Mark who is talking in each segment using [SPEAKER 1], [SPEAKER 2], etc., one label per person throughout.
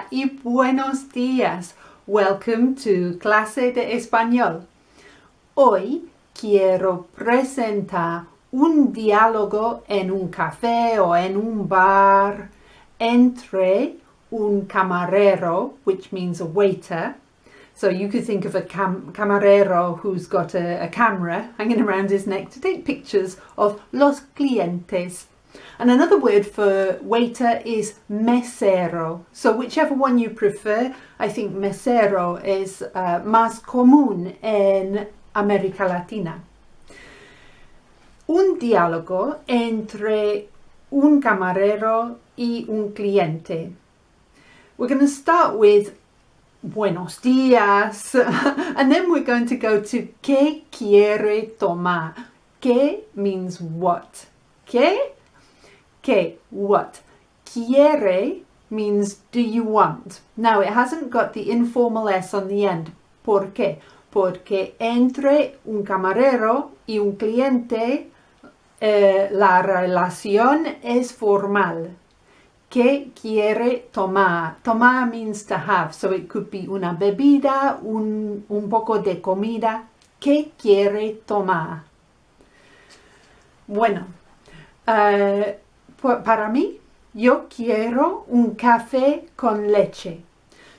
[SPEAKER 1] Hola y buenos días. Welcome to Clase de Español. Hoy quiero presentar un diálogo en un café o en un bar entre un camarero, which means a waiter. So you could think of a camarero who's got a camera hanging around his neck to take pictures of los clientes. And another word for waiter is mesero. So whichever one you prefer, I think mesero is más común en América Latina. Un diálogo entre un camarero y un cliente. We're going to start with buenos días and then we're going to go to ¿qué quiere tomar? ¿Qué means what? ¿Qué? ¿Qué? What? Quiere means do you want? Now it hasn't got the informal S on the end. ¿Por qué? Porque entre un camarero y un cliente la relación es formal. ¿Qué quiere tomar? Tomar means to have, so it could be una bebida, un poco de comida. ¿Qué quiere tomar? Bueno, para mí, yo quiero un café con leche.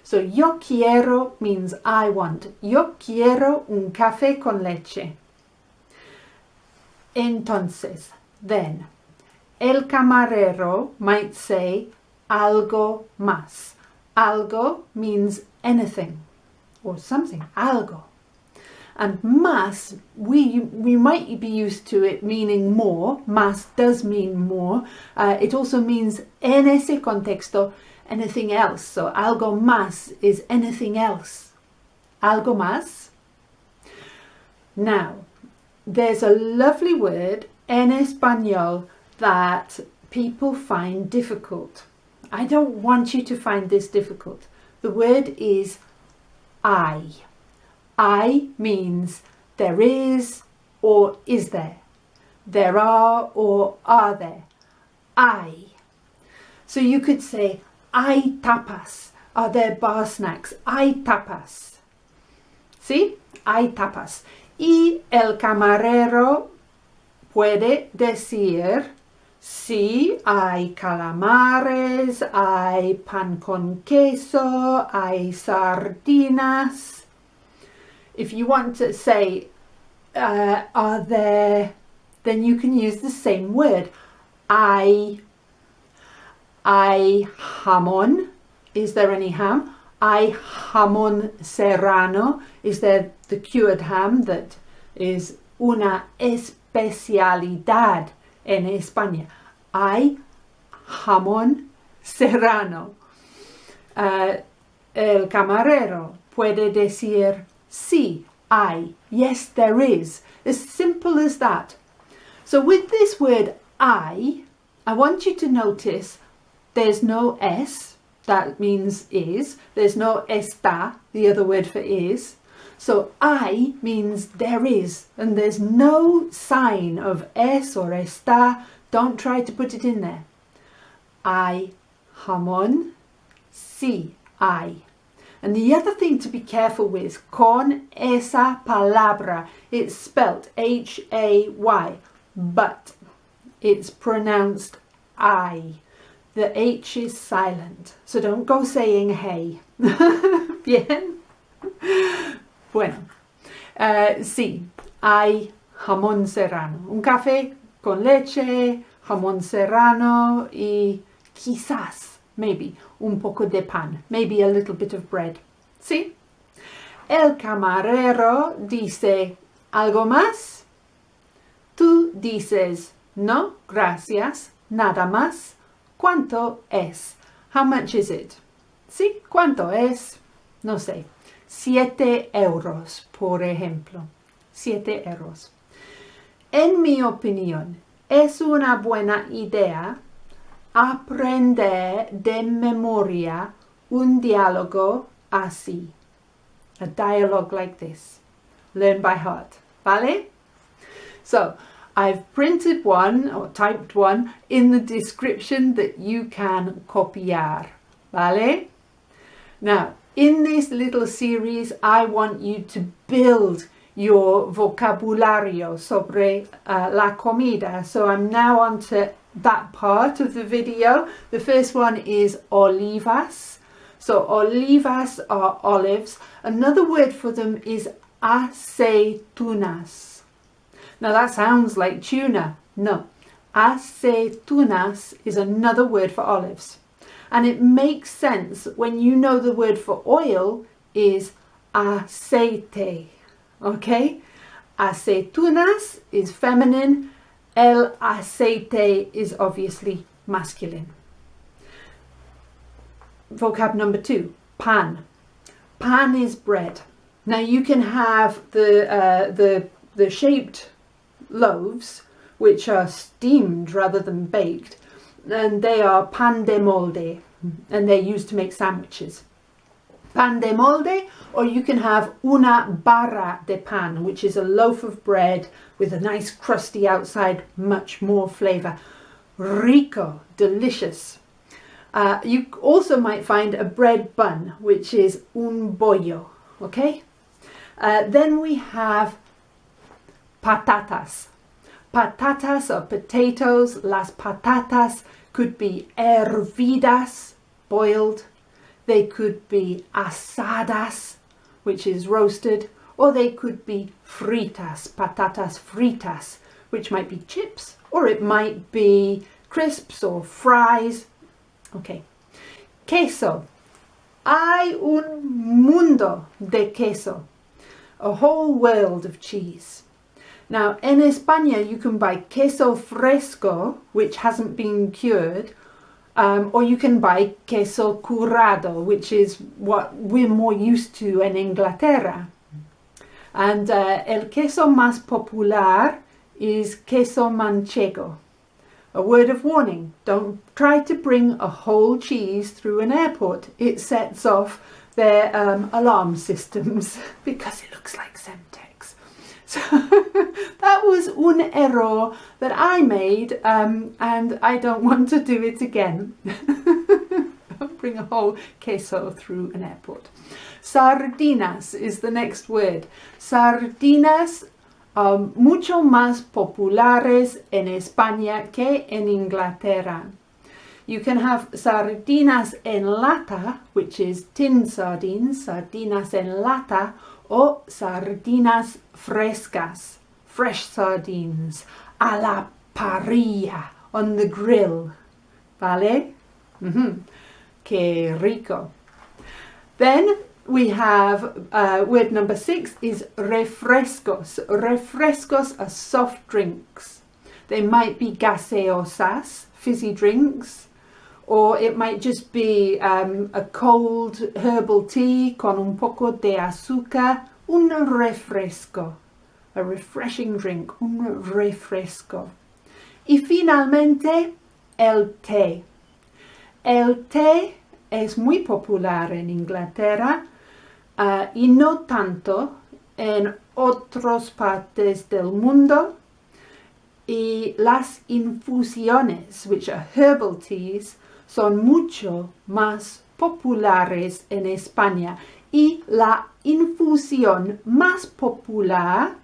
[SPEAKER 1] So yo quiero means I want. Yo quiero un café con leche. Entonces, then, el camarero might say algo más. Algo means anything or something, algo. And más, we might be used to it meaning more. Más does mean more. It also means en ese contexto anything else. So algo más is anything else. Algo más. Now, there's a lovely word en español that people find difficult. I don't want you to find this difficult. The word is I. I means there is or is there. There are or are there. I. So you could say, hay tapas. Are there bar snacks? Hay tapas. See? Hay tapas. Y el camarero puede decir, sí, hay calamares, hay pan con queso, hay sardinas. If you want to say, are there, then you can use the same word. Hay jamón. Is there any ham? Hay jamón serrano. Is there the cured ham that is una especialidad en España? Hay jamón serrano. El camarero puede decir, sí, hay. Yes, there is. As simple as that. So with this word I want you to notice there's no S. That means is. There's no está, the other word for is. So I means there is, and there's no sign of es or está. Don't try to put it in there. Hay jamón, sí, hay. And the other thing to be careful with, con esa palabra, it's spelt H-A-Y, but it's pronounced I. The H is silent, so don't go saying hey. Bien? Bueno, sí, hay jamón serrano. Un café con leche, jamón serrano y quizás, maybe, un poco de pan. Maybe a little bit of bread. ¿Sí? El camarero dice, ¿algo más? Tú dices, no, gracias, nada más. ¿Cuánto es? How much is it? ¿Sí? ¿Cuánto es? No sé. 7 euros, por ejemplo. 7 euros. En mi opinión, es una buena idea aprender de memoria un diálogo así. A dialogue like this. Learn by heart. ¿Vale? So, I've printed one or typed one in the description that you can copiar. ¿Vale? Now, in this little series, I want you to build your vocabulario sobre la comida. So I'm now on to that part of the video. The first one is olivas. So olivas are olives. Another word for them is aceitunas. Now that sounds like tuna. No, aceitunas is another word for olives. And it makes sense when you know the word for oil is aceite. Okay? Aceitunas is feminine. El aceite is obviously masculine. Vocab number 2, pan. Pan is bread. Now you can have the shaped loaves, which are steamed rather than baked, and they are pan de molde, and they're used to make sandwiches. Pan de molde, or you can have una barra de pan, which is a loaf of bread with a nice crusty outside, much more flavour. Rico, delicious. You also might find a bread bun, which is un bollo, okay? Then we have patatas. Patatas are potatoes. Las patatas could be hervidas, boiled. They could be asadas, which is roasted, or they could be fritas, patatas fritas, which might be chips, or it might be crisps or fries. Okay. Queso. Hay un mundo de queso. A whole world of cheese. Now, in España, you can buy queso fresco, which hasn't been cured, or you can buy queso curado, which is what we're more used to in Inglaterra. And el queso más popular is queso manchego. A word of warning, don't try to bring a whole cheese through an airport. It sets off their alarm systems because it looks like Semtex. So that was un error that I made, and I don't want to do it again. Don't bring a whole queso through an airport. Sardinas is the next word. Sardinas are mucho más populares en España que en Inglaterra. You can have sardinas en lata, which is tin sardines, sardinas en lata, or sardinas frescas, fresh sardines, a la parrilla, on the grill. ¿Vale? Que rico. Then we have word number 6 is refrescos. Refrescos are soft drinks. They might be gaseosas, fizzy drinks, or it might just be a cold herbal tea con un poco de azúcar, un refresco, a refreshing drink, un refresco. Y finalmente, el té. El té es muy popular en Inglaterra y no tanto en otras partes del mundo. Y las infusiones, which are herbal teas, son mucho más populares en España. Y la infusión más popular,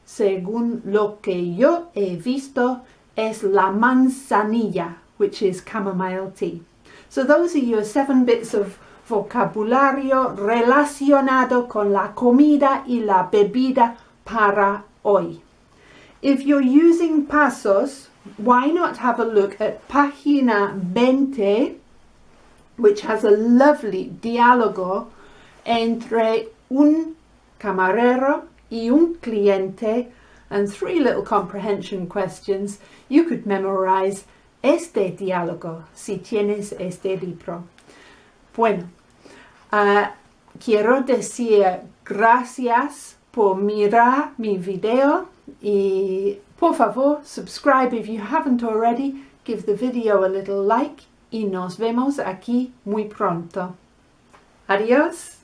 [SPEAKER 1] según lo que yo he visto, es la manzanilla, which is chamomile tea. So those are your 7 bits of vocabulario relacionado con la comida y la bebida para hoy. If you're using Pasos, why not have a look at Página 20, which has a lovely diálogo entre un camarero y un cliente and 3 little comprehension questions. You could memorize este diálogo si tienes este libro. Bueno, quiero decir gracias por mirar mi video. Y por favor, subscribe if you haven't already, give the video a little like y nos vemos aquí muy pronto. Adiós.